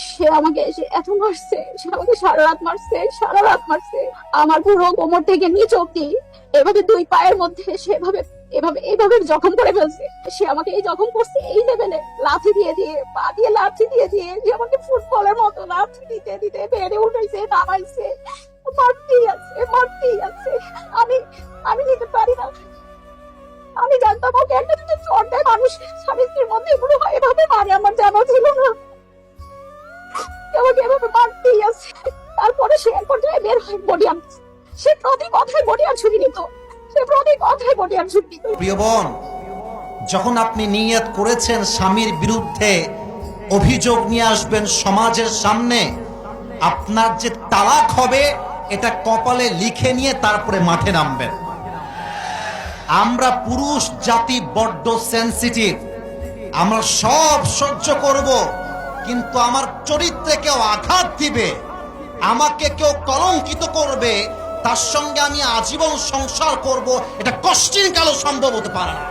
সে আমাকে এসে এত মারছে, সে আমাকে সারা রাত মারছে, সারা রাত মারছে। আমার পুরো কোমর থেকে নিচ অব্দি এভাবে দুই পায়ের মধ্যে সেভাবে এভাবে এইভাবে জখম করে ফেলছে। সে আমাকে এই জখম করছে এই লেভেলে, লাথি দিয়ে দিয়ে, পা দিয়ে লাথি দিয়ে দিয়ে, যে আমাকে ফুটবলের মতো লাথি দিতে দিতে বেড়ে উঠেছে, নামাইছে, মারতেই আছে, মারতেই আছে। আমি আমি নিতে পারি না। আমি জানতাম ওকে একটা যদি চোট দেয় মানুষ স্বামী স্ত্রীর মধ্যে এগুলো হয়, এভাবে মারে, আমার জানা ছিল না। আমাকে এভাবে মারতেই আছে। তারপরে সে এক পর্যায়ে বের হয় বডিয়াম। সে প্রতি কথায় বডিয়ার ছুটি নিত, সে প্রতি কথায় বডিয়ার ছুটি নিত। প্রিয় বোন, যখন আপনি নিয়ত করেছেন স্বামীর বিরুদ্ধে অভিযোগ নিয়ে আসবেন সমাজের সামনে, আপনার যে তালাক হবে এটা কপালে লিখে নিয়ে তারপরে মাঠে নামবেন। আমরা পুরুষ জাতি বড্ড সেনসিটিভ, আমরা সব সহ্য করব, কিন্তু আমার চরিত্রে কেউ আঘাত দিবে, আমাকে কেউ কলঙ্কিত করবে, তার সঙ্গে আমি আজীবন সংসার করব, এটা কষ্টিন কালো সম্ভব হতে পারে না।